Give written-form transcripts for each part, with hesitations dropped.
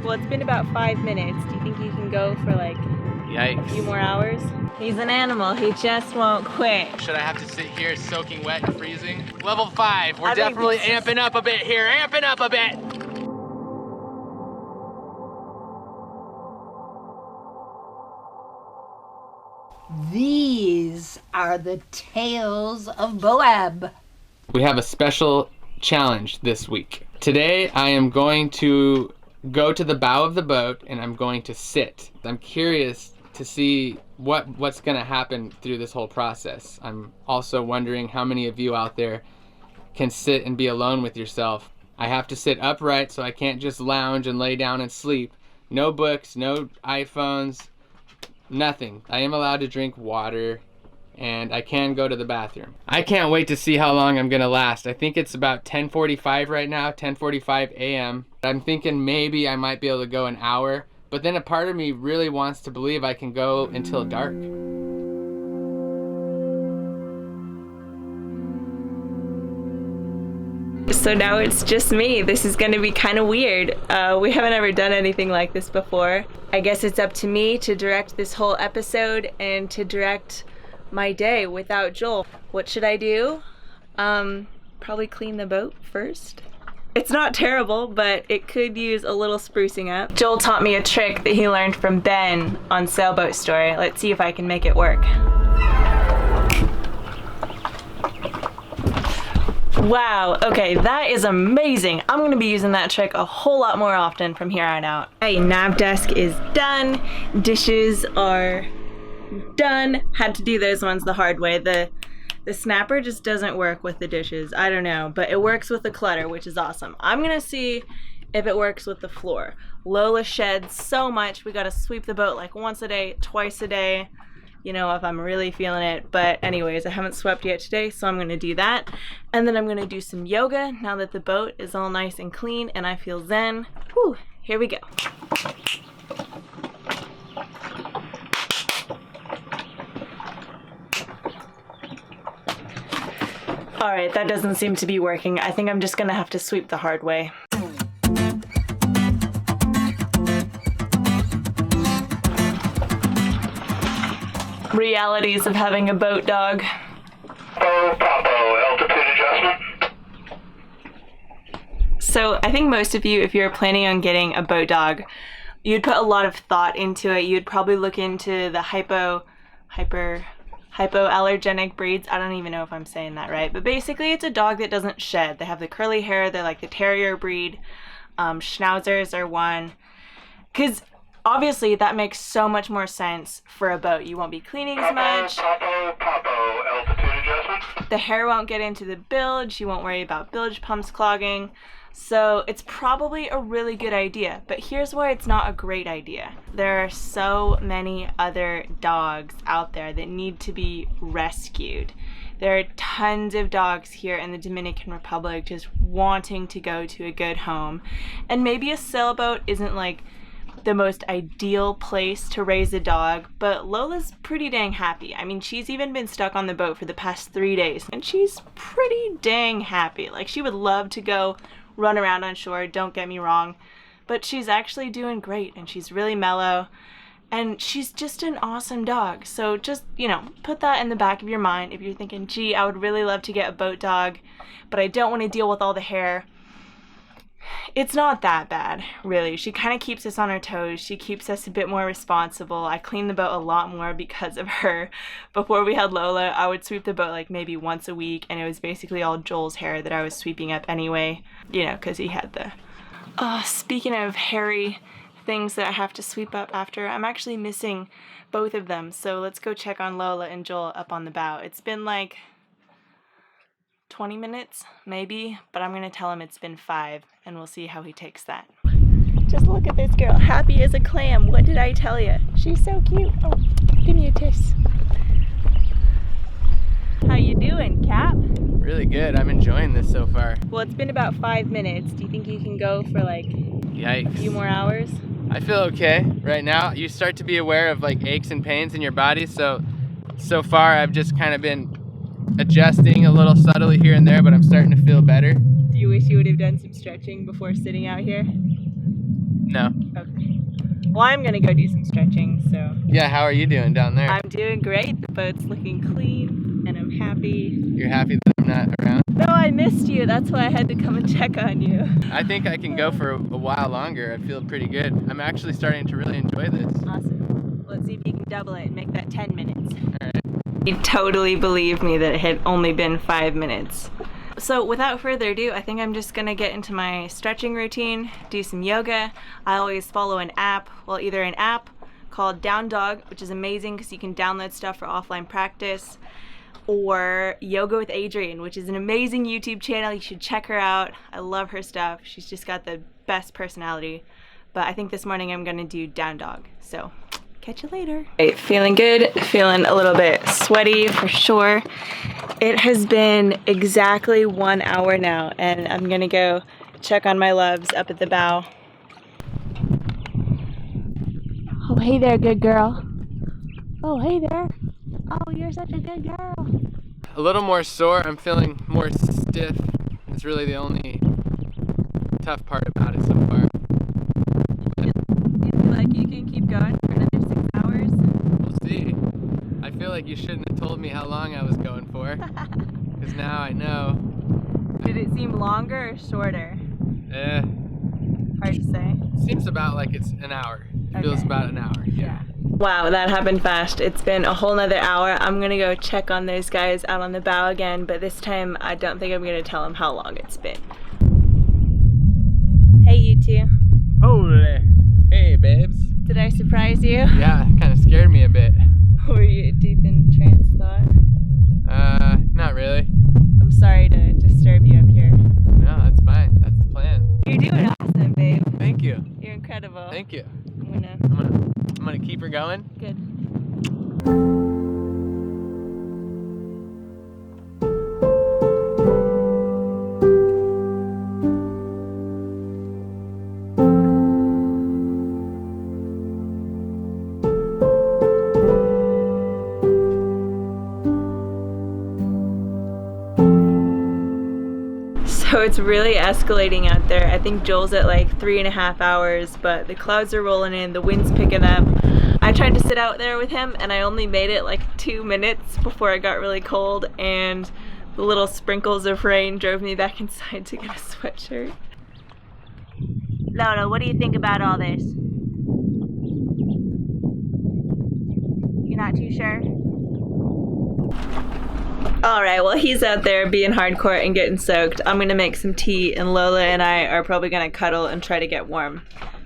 Well, it's been about 5 minutes. Do you think you can go for like Yikes. a few more hours? He's an animal. He just won't quit. Should I have to sit here soaking wet and freezing? Level 5. We're definitely amping up a bit here. Amping up a bit. These are the tales of Boab. We have a special challenge this week. Today I am going to go to the bow of the boat and I'm going to sit. I'm curious to see what's going to happen through this whole process. I'm also wondering how many of you out there can sit and be alone with yourself. I have to sit upright, so I can't just lounge and lay down and sleep. No books, no iPhones, nothing. I am allowed to drink water and I can go to the bathroom. I can't wait to see how long I'm gonna last. I think it's about 10:45 right now, 10:45 a.m. I'm thinking maybe I might be able to go an hour, but then a part of me really wants to believe I can go until dark. So now it's just me. This is gonna be kind of weird. We haven't ever done anything like this before. I guess it's up to me to direct this whole episode and to direct my day without Joel. What should I do? Probably clean the boat first. It's not terrible, but it could use a little sprucing up. Joel taught me a trick that he learned from Ben on Sailboat Story. Let's see if I can make it work. Wow, okay, that is amazing. I'm gonna be using that trick a whole lot more often from here on out. Hey, nav desk is done. Dishes are done. Had to do those ones the hard way. The snapper just doesn't work with the dishes. I don't know, but it works with the clutter, which is awesome. I'm gonna see if it works with the floor. Lola sheds so much. We gotta sweep the boat like once a day, twice a day, you know, if I'm really feeling it. But anyways, I haven't swept yet today, so I'm gonna do that. And then I'm gonna do some yoga now that the boat is all nice and clean and I feel zen. Whew, here we go. All right, that doesn't seem to be working. I think I'm just gonna have to sweep the hard way. Realities of having a boat dog. Altitude adjustment. So I think most of you, if you're planning on getting a boat dog, you'd put a lot of thought into it. You'd probably look into the hypoallergenic breeds. I don't even know if I'm saying that right, but basically it's a dog that doesn't shed. They have the curly hair. They're like the terrier breed. Schnauzers are one. Because obviously that makes so much more sense for a boat. You won't be cleaning as much. Altitude adjustment. The hair won't get into the bilge. You won't worry about bilge pumps clogging. So it's probably a really good idea, but here's why it's not a great idea. There are so many other dogs out there that need to be rescued. There are tons of dogs here in the Dominican Republic just wanting to go to a good home. And maybe a sailboat isn't like the most ideal place to raise a dog, but Lola's pretty dang happy. I mean, she's even been stuck on the boat for the past 3 days, and she's pretty dang happy. Like, she would love to go run around on shore, don't get me wrong, but she's actually doing great and she's really mellow and she's just an awesome dog. So just, you know, put that in the back of your mind if you're thinking, gee, I would really love to get a boat dog, but I don't want to deal with all the hair. It's not that bad, really. She kind of keeps us on our toes. She keeps us a bit more responsible. I clean the boat a lot more because of her. Before we had Lola, I would sweep the boat like maybe once a week, and it was basically all Joel's hair that I was sweeping up anyway, you know, because he had the... speaking of hairy things that I have to sweep up after, I'm actually missing both of them. So let's go check on Lola and Joel up on the bow. It's been like 20 minutes, maybe, but I'm gonna tell him it's been 5, and we'll see how he takes that. Just look at this girl, happy as a clam. What did I tell you? She's so cute. Oh, give me a kiss. How you doing, Cap? Really good. I'm enjoying this so far. Well, it's been about 5 minutes. Do you think you can go for like Yikes. a few more hours? I feel okay right now. You start to be aware of like aches and pains in your body, so far I've just kind of been adjusting a little subtly here and there, but I'm starting to feel better. Do you wish you would have done some stretching before sitting out here? No. Okay. Well, I'm gonna go do some stretching, so. Yeah, how are you doing down there? I'm doing great. The boat's looking clean, and I'm happy. You're happy that I'm not around? No, I missed you. That's why I had to come and check on you. I think I can go for a while longer. I feel pretty good. I'm actually starting to really enjoy this. Awesome. Let's see if you can double it and make that 10 minutes. Alright. You totally believed me that it had only been 5 minutes. So without further ado, I think I'm just gonna get into my stretching routine, do some yoga. I always follow an app, well, either an app called Down Dog, which is amazing because you can download stuff for offline practice, or Yoga with Adriene, which is an amazing YouTube channel. You should check her out. I love her stuff. She's just got the best personality. But I think this morning I'm gonna do Down Dog. So catch you later. Hey, feeling good, feeling a little bit sweaty for sure. It has been exactly 1 hour now, and I'm gonna go check on my loves up at the bow. Oh, hey there, good girl. Oh, hey there. Oh, you're such a good girl. A little more sore. I'm feeling more stiff. It's really the only tough part about it so far. You feel like you can keep going for another 6 hours? We'll see. I feel like you shouldn't have told me how long I was going for, because now I know. Did it seem longer or shorter? Hard to say. Seems about like it's an hour. It feels Okay. about an hour. Yeah. Wow, that happened fast. It's been a whole nother hour. I'm gonna go check on those guys out on the bow again, but this time I don't think I'm gonna tell them how long it's been. Hey, you two. Holy. Hey, babes. Did I surprise you? Yeah, kind of scared me a bit. Were you deep in trance thought? Not really. I'm sorry to disturb you up here. No, that's fine. That's the plan. You're doing awesome, babe. Thank you. You're incredible. Thank you. I'm I'm gonna keep her going. good. So it's really escalating out there. I think Joel's at like 3.5 hours, but the clouds are rolling in, the wind's picking up. I tried to sit out there with him and I only made it like 2 minutes before it got really cold, and the little sprinkles of rain drove me back inside to get a sweatshirt. Lola, what do you think about all this? You're not too sure? Alright, well, he's out there being hardcore and getting soaked. I'm gonna make some tea, and Lola and I are probably gonna cuddle and try to get warm.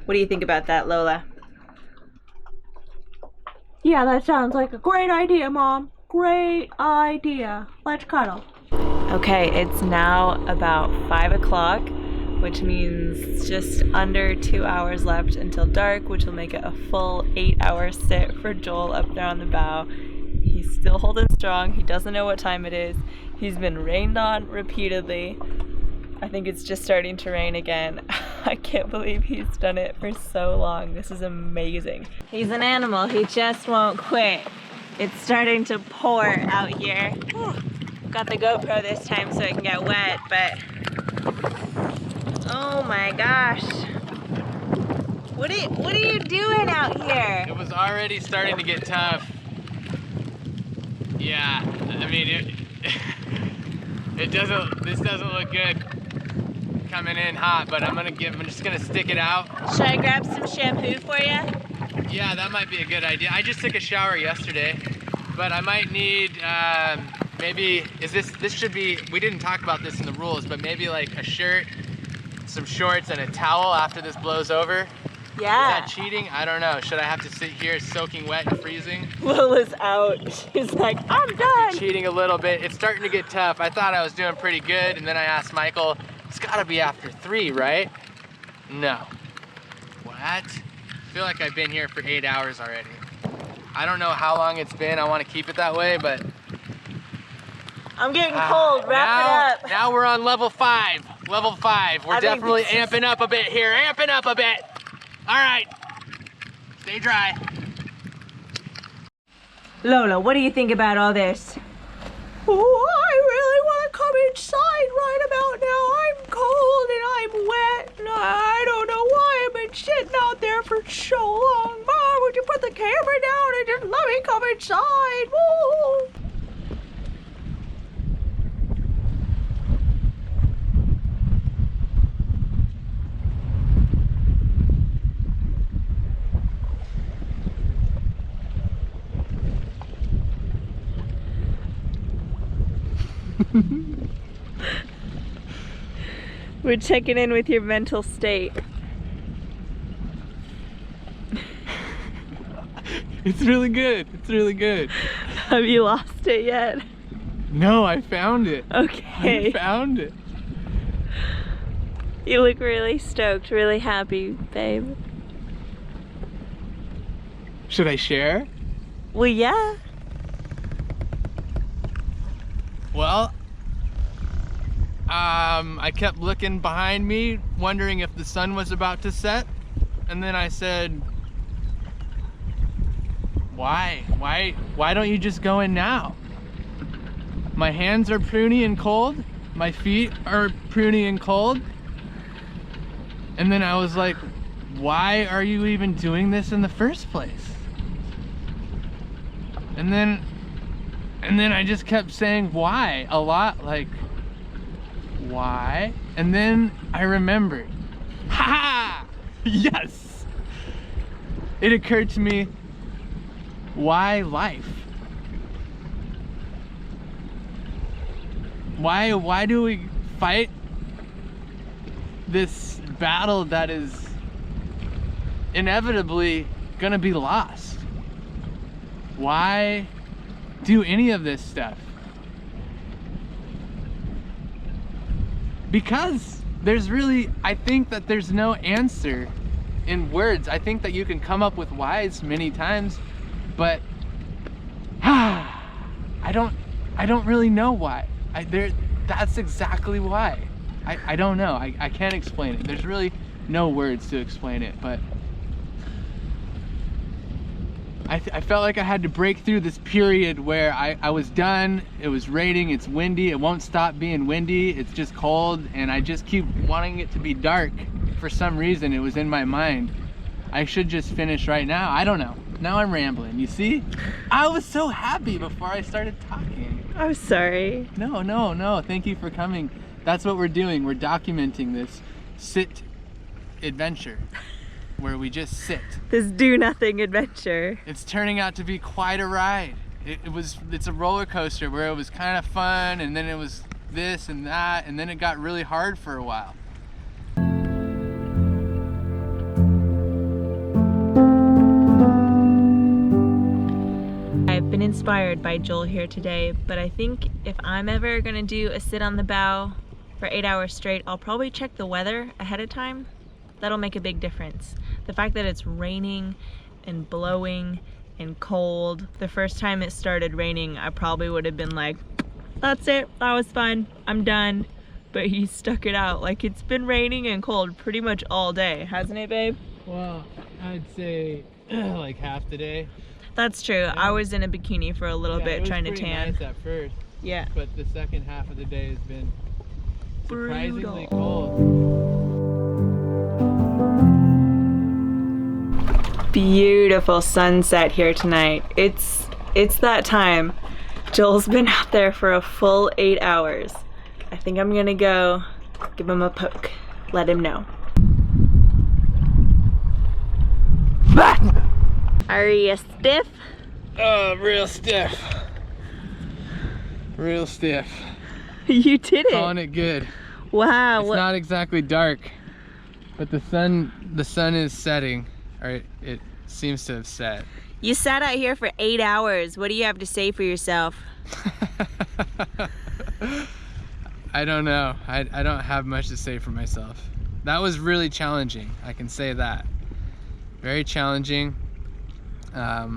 What do you think about that, Lola? Yeah, that sounds like a great idea, Mom. Great idea. Let's cuddle. Okay, it's now about 5 o'clock, which means just under 2 hours left until dark, which will make it a full 8-hour sit for Joel up there on the bow. He's still holding strong. He doesn't know what time it is. He's been rained on repeatedly. I think it's just starting to rain again. I can't believe he's done it for so long. This is amazing. He's an animal. He just won't quit. It's starting to pour out here. Got the GoPro this time so it can get wet, but oh my gosh. What are you doing out here? It was already starting to get tough. Yeah, I mean, this doesn't look good coming in hot, but I'm just gonna stick it out. Should I grab some shampoo for you? Yeah, that might be a good idea. I just took a shower yesterday, but I might need, maybe, this should be, we didn't talk about this in the rules, but maybe like a shirt, some shorts, and a towel after this blows over. Yeah. Is that cheating? I don't know. Should I have to sit here soaking wet and freezing? Lola's out. She's like, I'm done. Cheating a little bit. It's starting to get tough. I thought I was doing pretty good, and then I asked Michael, it's gotta be after 3, right? No. What? I feel like I've been here for 8 hours already. I don't know how long it's been. I want to keep it that way, but I'm getting cold. Wrap it up. Now we're on level 5. Level 5. We're I think definitely this is- amping up a bit here. Amping up a bit. All right. Stay dry. Lola, what do you think about all this? Oh, I really want to come inside right about now. I'm cold and I'm wet and I don't know why I'm sitting out there for so long. Mom, would you put the camera down and just let me come inside? Woo! We're checking in with your mental state. It's really good. It's really good. Have you lost it yet? No, I found it. Okay. I found it. You look really stoked, really happy, babe. Should I share? Well, yeah. Well, I kept looking behind me, wondering if the sun was about to set, and then I said, why don't you just go in now? My hands are pruny and cold, my feet are pruny and cold, and then I was like, why are you even doing this in the first place? And then I just kept saying why a lot, like, why? And then I remembered. Ha! Yes! It occurred to me, why life? Why do we fight this battle that is inevitably gonna be lost? Why do any of this stuff? Because there's really, I think that there's no answer in words. I think that you can come up with whys many times, but I don't really know why. That's exactly why. I don't know. I can't explain it. There's really no words to explain it, but I felt like I had to break through this period where I was done. It was raining, it's windy, it won't stop being windy, it's just cold, and I just keep wanting it to be dark. For some reason, it was in my mind. I should just finish right now. I don't know. Now I'm rambling, you see? I was so happy before I started talking. I'm sorry. No, thank you for coming. That's what we're doing. We're documenting this sit adventure where we just sit. This do-nothing adventure. It's turning out to be quite a ride. It's a roller coaster where it was kind of fun, and then it was this and that, and then it got really hard for a while. I've been inspired by Joel here today, but I think if I'm ever gonna do a sit on the bow for 8 hours straight, I'll probably check the weather ahead of time. That'll make a big difference. The fact that it's raining and blowing and cold. The first time it started raining, I probably would have been like, that's it, that was fun, I'm done. But he stuck it out. Like, it's been raining and cold pretty much all day, hasn't it, babe? Well, I'd say like half the day. That's true. Yeah. I was in a bikini for a little bit trying to tan. It was pretty nice at first. Yeah. But the second half of the day has been surprisingly Brutal. cold. Beautiful sunset here tonight. It's that time. Joel's been out there for a full 8 hours. I think I'm gonna go give him a poke. Let him know. Are you stiff? Real stiff. Real stiff. You did it. Calling it good. Wow. It's not exactly dark, but the sun is setting, or it seems to have set. You sat out here for 8 hours. What do you have to say for yourself? I don't know. I don't have much to say for myself. That was really challenging. I can say that. Very challenging. Are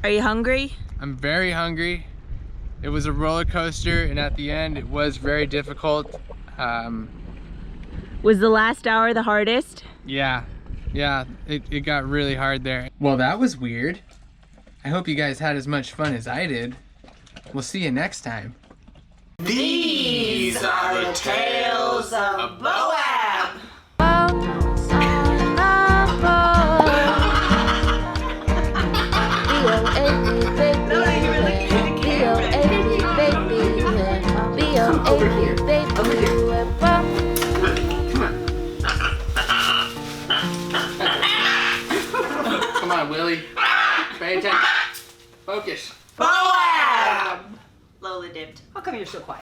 you hungry? I'm very hungry. It was a roller coaster, and at the end it was very difficult. Was the last hour the hardest? Yeah, it got really hard there. Well, that was weird. I hope you guys had as much fun as I did. We'll see you next time. These are the tales of Moab. Over here, babe. Over here. Come on. Come on, Willie. Pay attention. Focus. Boab! Lola dipped. How come you're so quiet?